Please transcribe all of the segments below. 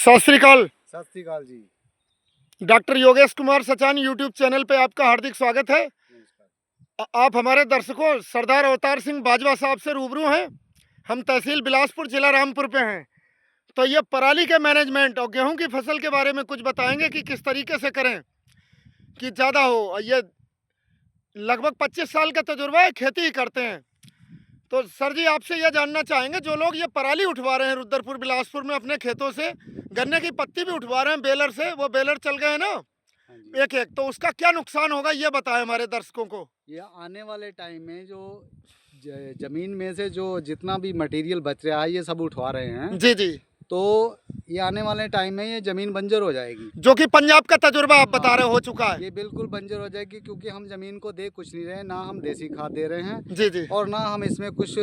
सत श्री अकाल। Sat Sri Akal ji. Doctor Yogesh Kumar Sachan YouTube channel पे आपका हार्दिक स्वागत है। आप हमारे दर्शकों सरदार अवतार सिंह बाजवा साहब से रूबरू हैं। हम तहसील बिलासपुर जिला रामपुर पे हैं। तो ये पराली के मैनेजमेंट और गेहूं की फसल के बारे में कुछ बताएंगे कि किस तरीके से करें कि ज़्यादा हो। ये लगभग 25 साल का तजुर्बा है, खेती ही करते हैं। तो सर जी आपसे यह जानना चाहेंगे, जो लोग ये पराली उठवा रहे हैं रुद्रपुर बिलासपुर में अपने खेतों से, गन्ने की पत्ती भी उठवा रहे हैं बेलर से, वो बेलर चल गए हैं ना एक एक, तो उसका क्या नुकसान होगा ये बताएं हमारे दर्शकों को। ये आने वाले टाइम में जो जमीन में से जो जितना भी मटेरियल बच रहा है ये सब उठवा रहे हैं जी जी, तो ये आने वाले टाइम में ये जमीन बंजर हो जाएगी, जो कि पंजाब का तजुर्बा आप बता रहे हो चुका है। ये बिल्कुल बंजर हो जाएगी क्योंकि हम जमीन को दे कुछ नहीं रहे, ना हम देसी खाद दे रहे हैं जी जी, और ना हम इसमें कुछ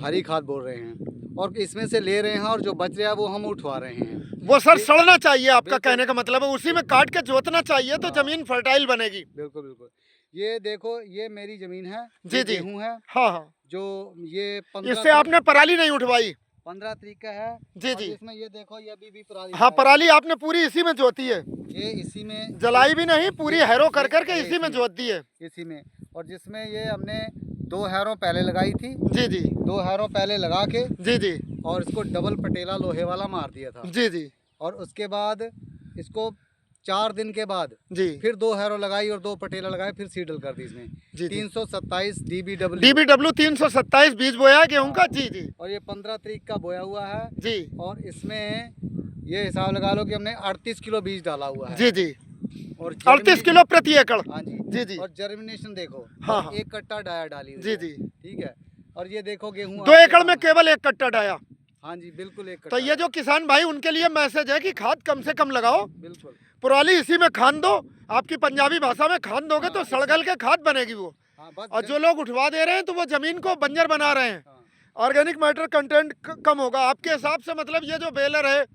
हरी खाद बोल रहे हैं, और इसमें से ले रहे हैं और जो बच रहा है वो हम उठवा रहे हैं। वो सर सड़ना चाहिए, आपका कहने का मतलब है उसी में काट के जोतना चाहिए तो जमीन फर्टाइल बनेगी। बिल्कुल बिल्कुल। ये देखो ये मेरी जमीन है जी जी, गेहूं है। हाँ हाँ, जो ये इससे आपने पराली नहीं उठवाई 15 तारीख का है जी जी। इसमें ये देखो ये अभी भी पराली, हाँ पराली आपने पूरी इसी में जोती है, ये इसी में जलाई भी नहीं, पूरी हैरो कर करके इसी में जोत दी है इसी में। और जिसमें ये हमने 2 हैरों पहले लगाई थी जी जी, 2 हैरों पहले लगा के जी जी, और इसको डबल पटेला लोहे वाला मार दिया था जी जी, और उसके बाद इसको 4 दिन के बाद जी फिर 2 हैरो लगाई और 2 पटेला लगाए, फिर सीडल कर दी इसमें 327 डीबीडब्ल्यू 327 बीज बोया गेहूं का जी जी, और ये 15 तारीख का बोया हुआ है जी। और इसमें ये हिसाब लगा लो कि हमने 38 किलो बीज डाला हुआ है जी जी, और 38 किलो प्रति एकड़ हाँ जी जी जी। और जर्मिनेशन देखो हाँ, 1 कट्टा डाया डाली जी जी, ठीक है। और ये देखो गेहूं 2 एकड़ में केवल 1 कट्टा डाया हाँ जी बिल्कुल 1 कट्टा। तो ये जो किसान भाई उनके लिए मैसेज है कि खाद कम से कम लगाओ, बिल्कुल पुराली इसी में खान दो, आपकी पंजाबी भाषा में खान दोगे हाँ, तो सड़गल के खाद बनेगी वो हाँ, और जो लोग उठवा दे रहे हैं तो वो जमीन को बंजर बना रहे हैं, ऑर्गेनिक मैटर कंटेंट कम होगा। आपके हिसाब से मतलब ये जो बेलर है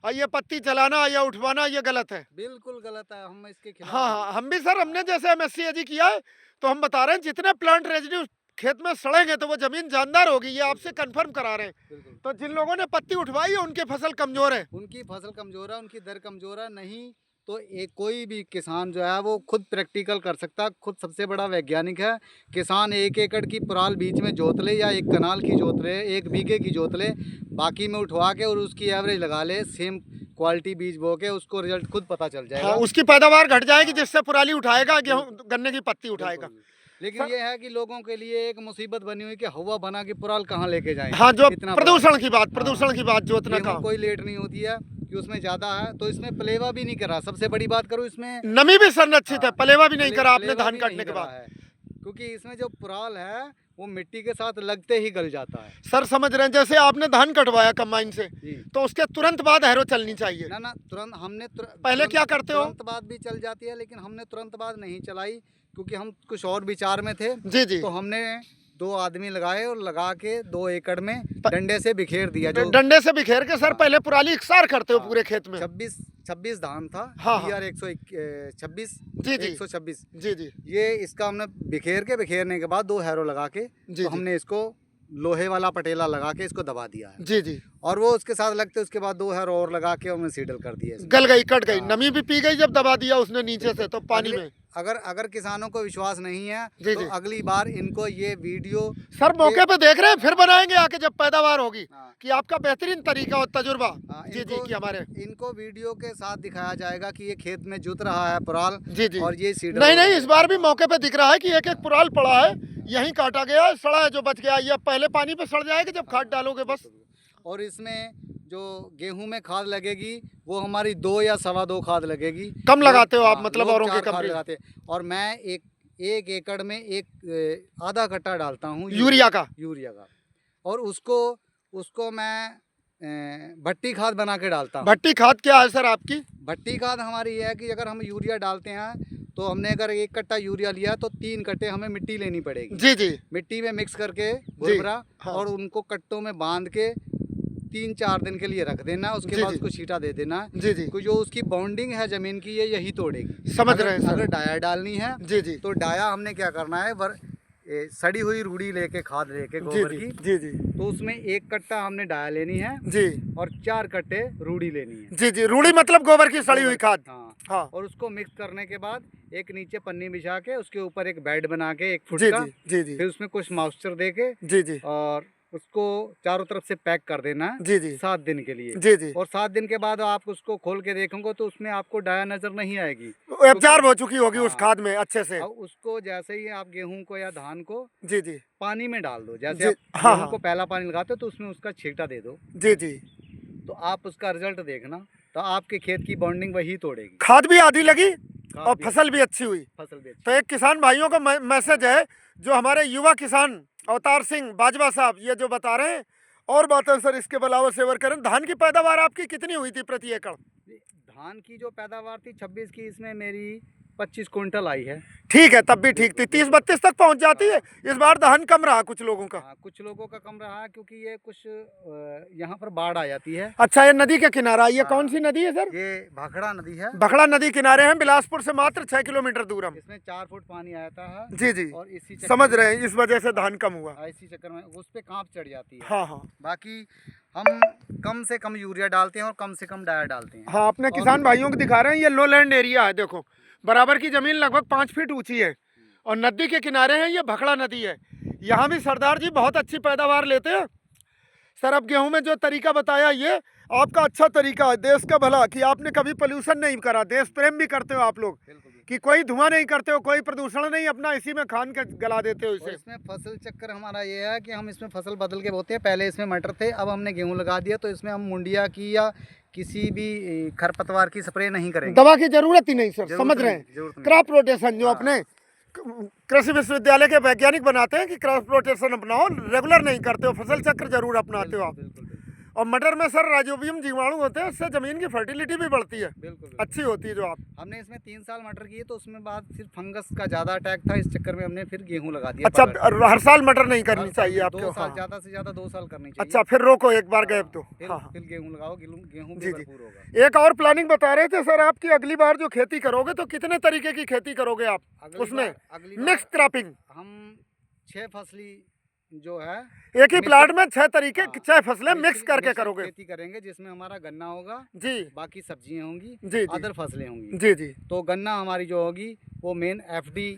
और ये पत्ती चलाना या उठवाना ये गलत है, बिल्कुल गलत है, हम इसके खिलाफ हाँ, हम भी सर हमने जैसे MSc AG किया है तो हम बता रहे हैं जितने प्लांट रेजिड्यू खेत में सड़ेंगे तो वो जमीन जानदार होगी, ये आपसे कंफर्म करा रहे हैं। तो जिन लोगों ने पत्ती उठवाई है उनकी फसल कमजोर है, उनकी फसल कमजोर है, उनकी दर कमजोर है। नहीं तो एक कोई भी किसान जो है वो खुद प्रैक्टिकल कर सकता है, खुद सबसे बड़ा वैज्ञानिक है। किसान 1 एकड़ की पराल बीच में जोत ले या 1 कनाल की जोत ले, 1 बीघे की जोत ले, बाकी में उठवा के और उसकी एवरेज लगा ले, सेम क्वालिटी बीज बो के उसको रिजल्ट खुद पता चल जाएगा हाँ, उसकी पैदावार घट जाएगी जिससे पराली उठाएगा, गेहूं गन्ने की पत्ती उठाएगा। लेकिन ये है कि लोगों के लिए एक मुसीबत बनी हुई कि हवा बना के पुराल कहाँ लेके जाएं। हाँ जो प्रदूषण की बात जोतना का कोई लेट नहीं होती है कि उसमें ज्यादा है, तो इसमें पलेवा भी नहीं करा। सबसे बड़ी बात करूँ इसमें नमी भी संरक्षित है, पलेवा भी नहीं करा आपने धान काटने के बाद, क्योंकि इसमें जो पुराल है वो मिट्टी के साथ लगते ही गल जाता है। सर समझ रहे हैं, जैसे आपने धान कटवाया कंबाइन से तो उसके तुरंत बाद हैरो चलनी चाहिए ना तुरंत हमने पहले क्या करते हो तुरंत बाद भी चल जाती है, लेकिन हमने तुरंत बाद नहीं चलाई क्योंकि हम कुछ और विचार में थे जी जी। तो हमने 2 आदमी लगाए और लगा के 2 एकड़ में डंडे से बिखेर दिया, जो डंडे से बिखेर के सर पहले पुराली इकसार करते हो पूरे खेत में। 26 धान था हाँ, हाँ। 126 जी जी 126 जी जी, ये इसका हमने बिखेरने के बाद 2 हैरो लगा के तो हमने इसको लोहे वाला पटेला लगा के इसको दबा दिया है जी जी, और वो उसके साथ लगते उसके बाद 2 हैरो और लगा के हमने सीडल कर दिया, गल गई कट गई, नमी भी पी गई जब दबा दिया उसने नीचे से तो पानी में। अगर किसानों को विश्वास नहीं है जी, तो जी। अगली बार इनको ये वीडियो सर मौके पे देख रहे हैं, फिर बनाएंगे आके जब पैदावार होगी हाँ। कि आपका बेहतरीन तरीका और तजुर्बा हाँ, जी जी कि हमारे इनको वीडियो के साथ दिखाया जाएगा कि ये खेत में जुत रहा है पुराल जी जी, और ये सीडल नहीं इस बार भी मौके पे दिख रहा है कि एक एक पुराल पड़ा है, यही काटा गया है, सड़ा है जो बच गया, ये पहले पानी पे सड़ जाएगा जब खाद डालोगे बस। और इसमें जो गेहूं में खाद लगेगी वो हमारी 2 या 2.25 खाद लगेगी, कम लगाते हो आप मतलब औरों के कम लगाते। और मैं एक एकड़ में आधा कट्टा डालता हूँ यूरिया का, और उसको मैं भट्टी खाद बना के डालता हूँ। भट्टी खाद क्या है सर आपकी? भट्टी खाद हमारी ये है कि अगर हम यूरिया डालते हैं तो हमने अगर 1 कट्टा यूरिया लिया तो 3 कट्टे हमें मिट्टी लेनी पड़ेगी जी जी, मिट्टी में मिक्स करके भुरभुरा हाँ। और उनको कट्टों में बांध के 3-4 दिन के लिए रख देना, उसके बाद उसको छींटा दे देना जी जी, जो उसकी बॉन्डिंग है जमीन की ये यही तोड़ेगी। समझ रहे हैं। अगर डाया डालनी है जी जी, तो डाया हमने क्या करना है सड़ी हुई रूढ़ी लेके, खाद लेके जी गोबर जी की, जी जी तो उसमें 1 कट्टा हमने डाया लेनी है जी और 4 कट्टे रूढ़ी लेनी है। जी जी। रूढ़ी मतलब गोबर की सड़ी हुई खाद। हाँ। हाँ और उसको मिक्स करने के बाद एक नीचे पन्नी बिछा के उसके ऊपर एक बेड बना के 1 फुट जी का, जी जी जी फिर उसमें कुछ मॉइस्चर दे के जी जी और उसको चारों तरफ से पैक कर देना है जी जी 7 दिन के लिए। जी जी। और 7 दिन के बाद आप उसको खोल के देखोगे तो उसमें आपको डाया नजर नहीं आएगी, एब्जॉर्ब हो चुकी होगी उस हाँ। खाद में अच्छे से। अब उसको जैसे ही आप गेहूं को या धान को जी जी पानी में डाल दो, जैसे जी। आप हाँ गेहूं हाँ को पहला पानी लगाते हो तो उसमें उसका छींटा दे दो, जी जी। तो आप उसका रिजल्ट देखना, तो आपके खेत की बॉन्डिंग वही तोड़ेगी। खाद भी आधी लगी खाद और भी फसल भी अच्छी हुई। फसल भी अच्छी। तो एक किसान भाइयों का मैसेज है, जो हमारे युवा किसान अवतार सिंह बाजवा साहब ये जो बता रहे हैं, और बातें सर इसके अलावा सेवर करें। धान की पैदावार आपकी कितनी हुई थी प्रति एकड़? धान की जो पैदावार थी 26 की, इसमें मेरी 25 क्विंटल आई है। ठीक है, तब भी ठीक थी, 30-32 तक पहुंच जाती है। इस बार धान कम रहा कुछ लोगों का। हाँ, कुछ लोगों का कम रहा क्योंकि ये कुछ यहाँ पर बाढ़ आ जाती है। अच्छा, ये नदी के किनारा, ये हाँ। कौन सी नदी है सर? ये भाखड़ा नदी है। भखड़ा नदी किनारे हैं, बिलासपुर से मात्र 6 किलोमीटर दूर हम। इसमें 4 फुट पानी आता है। जी जी, और इसी समझ रहे हैं, इस वजह से धान कम हुआ। इसी चक्कर में उस पे कांप चढ़ जाती है। हाँ हाँ बाकी हम कम से कम यूरिया डालते हैं और कम से कम डाया डालते हैं। हाँ, अपने किसान भाइयों को दिखा रहे हैं, ये लो लैंड एरिया है। देखो, बराबर की जमीन लगभग 5 फीट ऊंची है और नदी के किनारे हैं, ये भखड़ा नदी है। यहाँ भी सरदार जी बहुत अच्छी पैदावार लेते हैं। सर, अब गेहूं में जो तरीका बताया, ये आपका अच्छा तरीका है, देश का भला, कि आपने कभी पोल्यूशन नहीं करा, देश प्रेम भी करते हो आप लोग, कि कोई धुआं नहीं करते हो, कोई प्रदूषण नहीं, अपना इसी में खान के गला देते हो इसे। इसमें फसल चक्कर हमारा ये है कि हम इसमें फसल बदल के बोते हैं। पहले इसमें मटर थे, अब हमने गेहूं लगा दिया, तो इसमें हम मुंडिया की या किसी भी खरपतवार की स्प्रे नहीं करेंगे। दवा की जरूरत ही नहीं सर, समझ रहे हैं। जरूरत नहीं। क्रॉप रोटेशन जो अपने कृषि विश्वविद्यालय के वैज्ञानिक बनाते हैं कि क्रॉप रोटेशन अपनाओ, रेगुलर नहीं करते हो, फसल चक्र जरूर अपनाते हो आप। और मटर में सर राइजोबियम जीवाणु होते हैं, उससे जमीन की फर्टिलिटी भी बढ़ती है, अच्छी होती है। जो आप हमने इसमें 3 साल मटर किए, तो उसमें बाद फिर फंगस का ज्यादा अटैक था, इस चक्कर में हमने फिर गेहूं लगा दिया। अच्छा, हर साल मटर नहीं करनी चाहिए आपको? 2 साल, ज्यादा से ज्यादा 2 साल करनी चाहिए। अच्छा, फिर रोको एक बार गैप दो। फिर गेहूं लगाओ, गेहूं भी जी जी। भरपूर होगा। एक और प्लानिंग बता रहे थे सर आपकी, अगली बार जो खेती करोगे तो कितने तरीके की खेती करोगे आप उसमें? Mix cropping. हम 6 फसली जो है, एक ही प्लाट में 6 तरीके, 6 फसलें मिक्स करके करोगे खेती करेंगे, जिसमें हमारा गन्ना होगा जी, बाकी सब्जियां होंगी जी, अदर फसलें होंगी जी जी। तो गन्ना हमारी जो होगी वो मेन एफडी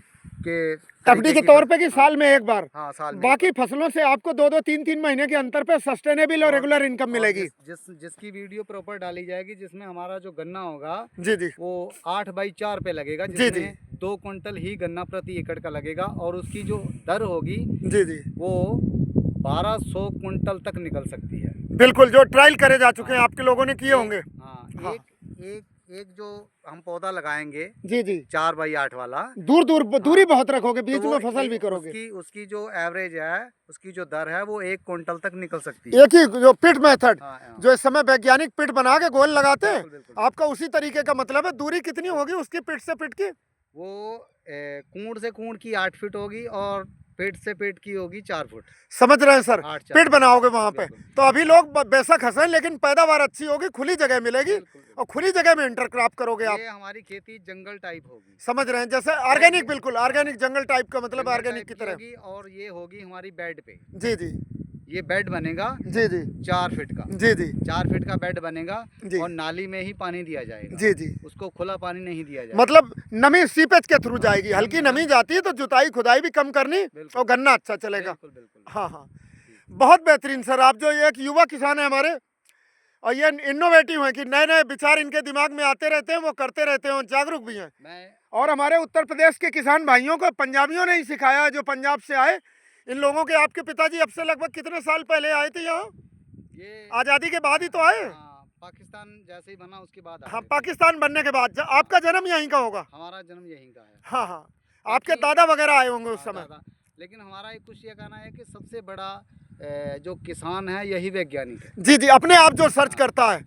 के तौर पे कि साल में एक बार। हाँ, साल में। बाकी फसलों से आपको 2-2, 3-3 महीने के अंतर पे सस्टेनेबल और रेगुलर इनकम मिलेगी। जिसकी वीडियो प्रॉपर डाली जाएगी, जिसमें हमारा जो गन्ना होगा जी जी, वो 8/4 पे लगेगा, जी जी, जिसमें 2 क्विंटल ही गन्ना प्रति एकड़ का लगेगा, और उसकी जो दर होगी जी जी, वो 1200 क्विंटल तक निकल सकती है। बिल्कुल, जो ट्रायल करे जा चुके हैं, आपके लोगों ने किए होंगे। हाँ, एक जो हम पौधा लगाएंगे जी जी, 4/8 वाला, दूरी बहुत रखोगे, बीच तो में फसल भी करोगे। उसकी जो एवरेज है, उसकी जो दर है वो 1 क्विंटल तक निकल सकती है। एक ही जो पिट मेथड, हाँ, जो इस समय वैज्ञानिक पिट बना के गोल लगाते हैं, बिल्कुल। आपका उसी तरीके का मतलब है। दूरी कितनी होगी उसकी, पिट से पिट की? वो कूड़ से कूड़ की 8 फीट होगी और पेट से पेट की होगी 4 फुट। समझ रहे हैं सर, 8-4 पिट बनाओगे वहां पे, बिल्कुल। तो अभी लोग बेशक हंसें, लेकिन पैदावार अच्छी होगी, खुली जगह मिलेगी, और खुली जगह में इंटरक्रॉप करोगे आप। ये हमारी खेती जंगल टाइप होगी। समझ रहे हैं, जैसे ऑर्गेनिक, बिल्कुल ऑर्गेनिक जंगल टाइप का मतलब ऑर्गेनिक की तरह। होगी, और ये होगी हमारी बेड पे। जी जी, ये बेड बनेगा जी जी, 4 फीट का। जी जी, 4 फीट का बेड बनेगा, जी। और नाली में ही पानी दिया जाएगा। जी जी, उसको खुला पानी नहीं दिया जाएगा। मतलब नमी सीपेज के थ्रू जाएगी, हल्की नमी जाती है तो जुताई खुदाई भी कम करनी, बिल्कुल। और गन्ना अच्छा चलेगा। बिल्कुल। हाँ हाँ, बहुत बेहतरीन सर। आप जो एक युवा किसान है हमारे, और ये इनोवेटिव है कि नए नए विचार इनके दिमाग में आते रहते हैं, वो करते रहते हैं, जागरूक भी हैं। और हमारे उत्तर प्रदेश के किसान भाइयों को पंजाबियों ने ही सिखाया, जो पंजाब से आए। इन लोगों के, आपके पिताजी अब से लगभग कितने साल पहले आए थे यहाँ? ये आज़ादी के बाद ही तो आए। पाकिस्तान जैसे ही बना उसके बाद। हाँ, पाकिस्तान बनने के बाद। आपका जन्म यहीं का होगा? हमारा जन्म यहीं का है। हाँ हाँ, आपके दादा वगैरह आए होंगे उस समय। लेकिन हमारा एक कुछ ये कहना है कि सबसे बड़ा जो किसान है यही वैज्ञानिक है। जी जी, अपने आप जो सर्च करता है,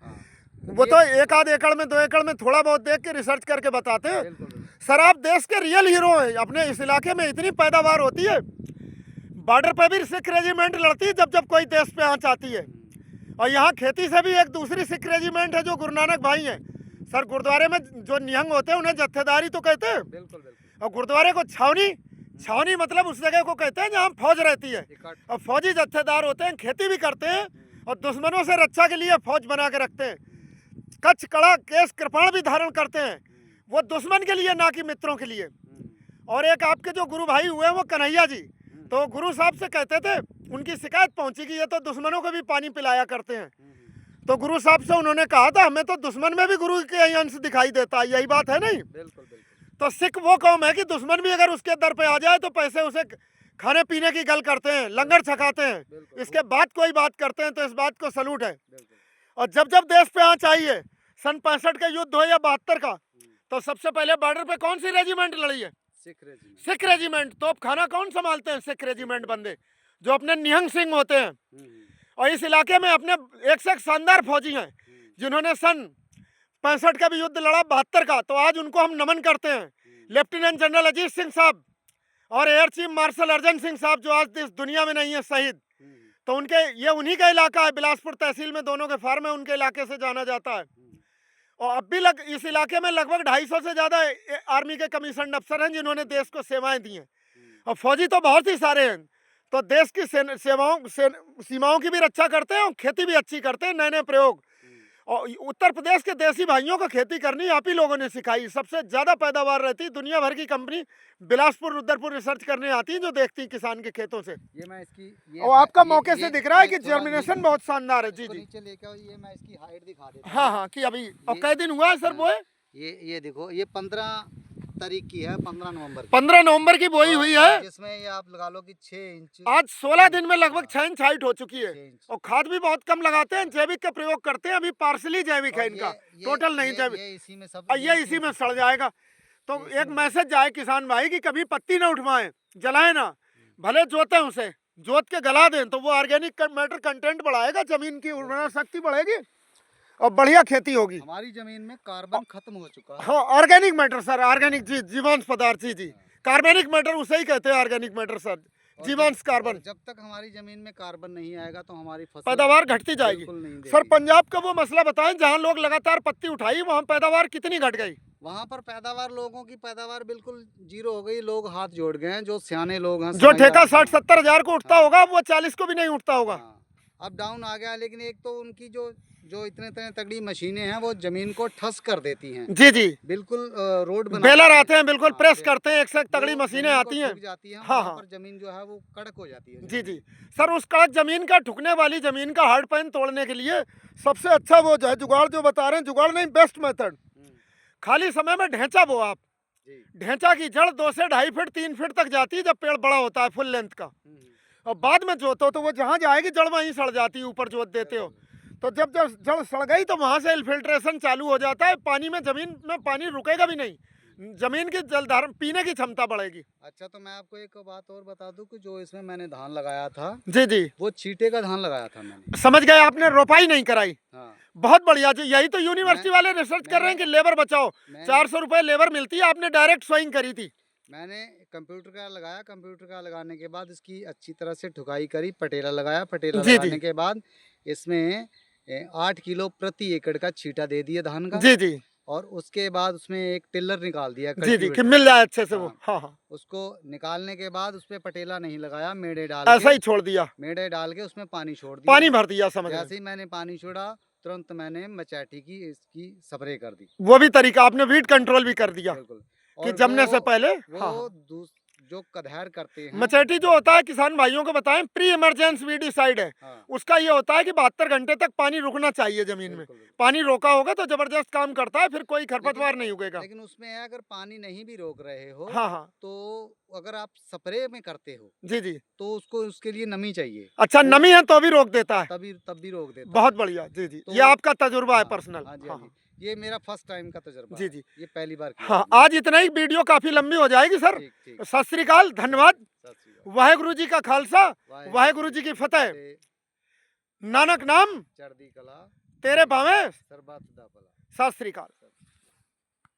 वो तो 1 आध एकड़ में 2 एकड़ में थोड़ा बहुत देख के रिसर्च करके बताते हैं। सर, आप देश के रियल हीरो हैं। अपने इस इलाके में इतनी पैदावार होती है, बॉर्डर पर भी सिख रेजिमेंट लड़ती है जब कोई देश पे आँच आती है, और यहाँ खेती से भी एक दूसरी सिख रेजिमेंट है जो गुरु नानक भाई हैं। सर, गुरुद्वारे में जो निहंग होते हैं उन्हें जत्थेदारी तो कहते हैं, और गुरुद्वारे को छावनी, छावनी मतलब उस जगह को कहते हैं जहाँ फौज रहती है। और फौजी जत्थेदार होते हैं, खेती भी करते हैं और दुश्मनों से रक्षा के लिए फौज बना के रखते हैं। कच्छ कड़ा केस कृपाण भी धारण करते हैं, वो दुश्मन के लिए ना कि मित्रों के लिए। और एक आपके जो गुरु भाई हुए वो कन्हैया जी, तो गुरु साहब से कहते थे, उनकी शिकायत पहुंची कि ये तो दुश्मनों को भी पानी पिलाया करते हैं। तो गुरु साहब से उन्होंने कहा था, हमें तो दुश्मन में भी गुरु के अंश दिखाई देता है, यही बात है नहीं? बिल्कुल बिल्कुल। तो सिख वो कौम है कि दुश्मन भी अगर उसके दर पे आ जाए तो पैसे उसे खाने पीने की गल करते हैं, लंगर छकाते हैं, इसके बाद कोई बात करते हैं, तो इस बात को सलूट है। और जब जब देश पे आँच आई है, सन 65 का युद्ध हो या 72 का, तो सबसे पहले बॉर्डर पे कौन सी रेजिमेंट लड़ी है? सिख रेजिमेंट। तोप खाना कौन संभालते हैं? सिख रेजिमेंट बंदे, जो अपने निहंग सिंह होते हैं। और इस इलाके में अपने एक से एक शानदार फौजी हैं, जिन्होंने सन 65 का भी युद्ध लड़ा, 72 का, तो आज उनको हम नमन करते हैं। लेफ्टिनेंट जनरल अजीत सिंह साहब और air chief marshal Arjan Singh साहब, जो आज इस दुनिया में नहीं है, शहीद। तो उनके ये उन्हीं का इलाका है, बिलासपुर तहसील में दोनों के फार्म है, उनके इलाके से जाना जाता है। और अब भी इस इलाके में लगभग 250 से ज़्यादा आर्मी के कमीशन अफसर हैं, जिन्होंने देश को सेवाएं दी हैं। और फौजी तो बहुत ही सारे हैं, तो देश की सीमाओं की भी रक्षा करते हैं और खेती भी अच्छी करते हैं, नए नए प्रयोग। और उत्तर प्रदेश के देसी भाइयों को खेती करनी आप ही लोगों ने सिखाई। सबसे ज़्यादा पैदावार रहती है, दुनिया भर की कंपनी बिलासपुर रुद्रपुर रिसर्च करने आती है, जो देखती है किसान के खेतों से। और आपका मौके से दिख रहा है कि जर्मिनेशन बहुत शानदार है। जी जी, ये मैं इसकी हाइट दिखा देता हूं। हाँ हाँ, कि अभी अब कई दिन हुआ है सर बोए? ये देखो, ये 15 तारीख की है, 15 नवंबर की। 15 नवंबर की बोई हुई है, जिसमें ये आप लगा लो कि 6 इंच, आज 16 दिन में लगभग 6 इंच हाइट हो चुकी है। और खाद भी बहुत कम लगाते हैं, जैविक का प्रयोग करते हैं, अभी पार्सली जैविक है इनका, टोटल नहीं जैविक। ये इसी में सड़ जाएगा। तो एक मैसेज जाए किसान भाई कि कभी पत्ती ना उठवाएं, जलाएं ना, भले जोतें, उसे जोत के गला दें, तो वो ऑर्गेनिक मैटर कंटेंट बढ़ाएगा, जमीन की उर्वरा शक्ति बढ़ेगी और बढ़िया खेती होगी। हमारी जमीन में कार्बन खत्म हो चुका है। हाँ, ऑर्गेनिक मैटर सर, ऑर्गेनिक जी, जीवांश पदार्थ। जी जी, कार्बनिक मैटर उसे ही कहते हैं, ऑर्गेनिक मैटर सर, जीवांश कार्बन। जब तक हमारी जमीन में कार्बन नहीं आएगा तो हमारी फसल पैदावार घटती जाएगी। सर पंजाब का वो मसला बताएं, जहाँ लोग लगातार पत्ती उठाई, वहाँ पैदावार कितनी घट गई? वहाँ पर पैदावार, लोगों की पैदावार बिल्कुल जीरो हो गई। लोग हाथ जोड़ गए हैं, जो सियाने लोग हैं। जो ठेका 60-70 हजार को उठता होगा, वो 40 को भी नहीं उठता होगा। अब डाउन आ गया। लेकिन एक तो उनकी जो इतने तगड़ी मशीनें हैं, वो जमीन को ठस कर देती हैं। जी जी, बिल्कुल रोड बेलर आते हैं, बिल्कुल प्रेस करते हैं, एक से एक तगड़ी मशीनें आती हैं। हाँ हाँ, जमीन जो है वो कड़क हो जाती है। जी जी सर, उस कड़क जमीन का, ठुकने वाली जमीन का हार्ड पैन तोड़ने के लिए सबसे अच्छा वो जो है जुगाड़, जो बता रहे हैं, जुगाड़ नहीं, बेस्ट मेथड, खाली समय में ढेंचा बो आप। ढेंचा की जड़ 2 से 2.5 फीट 3 फीट तक जाती है, जब पेड़ बड़ा होता है फुल लेंथ का। और बाद में जोतो तो वो जहाँ जाएगी जड़ वहीं सड़ जाती है, ऊपर जोत देते हो तो जब जड़ सड़ गई तो वहाँ से इन्फिल्ट्रेशन चालू हो जाता है, पानी में, जमीन में पानी रुकेगा भी नहीं, जमीन की जल धारण, पीने की क्षमता बढ़ेगी। अच्छा, तो मैं आपको एक बात और बता दूं कि जो इसमें मैंने धान लगाया था, जी जी, वो चीटे का धान लगाया था मैंने। समझ गए, आपने रोपाई नहीं कराई। हाँ। बहुत बढ़िया जी, यही तो यूनिवर्सिटी वाले रिसर्च कर रहे हैं कि लेबर बचाओ। 400 रुपए लेबर मिलती है, आपने डायरेक्ट सोइंग करी थी। मैंने कंप्यूटर का लगाया, कंप्यूटर का लगाने के बाद इसकी अच्छी तरह से ठुकाई करी, पटेला लगाया, पटेला लगाने के बाद इसमें 8 किलो प्रति एकड़ का छींटा दे दिया धान का। जी जी, और उसके बाद उसमें एक टिल्लर निकाल दिया। जी जी, कि मिल जाए अच्छे से वो। हाँ हाँ, उसको निकालने के बाद उसपे पटेला नहीं लगाया, मेड़े डाल ऐसा ही छोड़ दिया, मेड़े डाल के उसमें पानी छोड़ दिया, पानी भर दिया। समझ जैसे ही मैंने पानी छोड़ा, तुरंत मैंने मचैटी की इसकी स्प्रे कर दी। वो भी तरीका आपने, वीड कंट्रोल भी कर दिया कि जमने से पहले। वो जो कदहर करते हैं, मचैटी जो होता है, किसान भाइयों को बताएं, प्री इमरजेंस वीडिसाइड है। उसका ये होता है कि 72 घंटे तक पानी रुकना चाहिए जमीन में। पानी रोका होगा तो जबरदस्त काम करता है, फिर कोई खरपतवार नहीं उगेगा। लेकिन उसमें है, अगर पानी नहीं भी रोक रहे हो, हाँ हाँ, तो अगर आप स्प्रे में करते हो, जी जी, तो उसके लिए नमी चाहिए। अच्छा, नमी है तो भी रोक देता है, तब भी रोक देता है। बहुत बढ़िया। जी जी, ये आपका तजुर्बा है पर्सनल। हाँ, ये मेरा फर्स्ट टाइम का तजुर्बा। जी जी, ये पहली बार किया। हाँ, आज इतना ही, वीडियो काफी लंबी हो जाएगी सर। सत श्री अकाल, धन्यवाद। वाहेगुरु जी का खालसा, वाहेगुरु जी की फतेह। नानक नाम चढ़दी कला, तेरे भावे। सर्बत दा भला। सत श्री अकाल।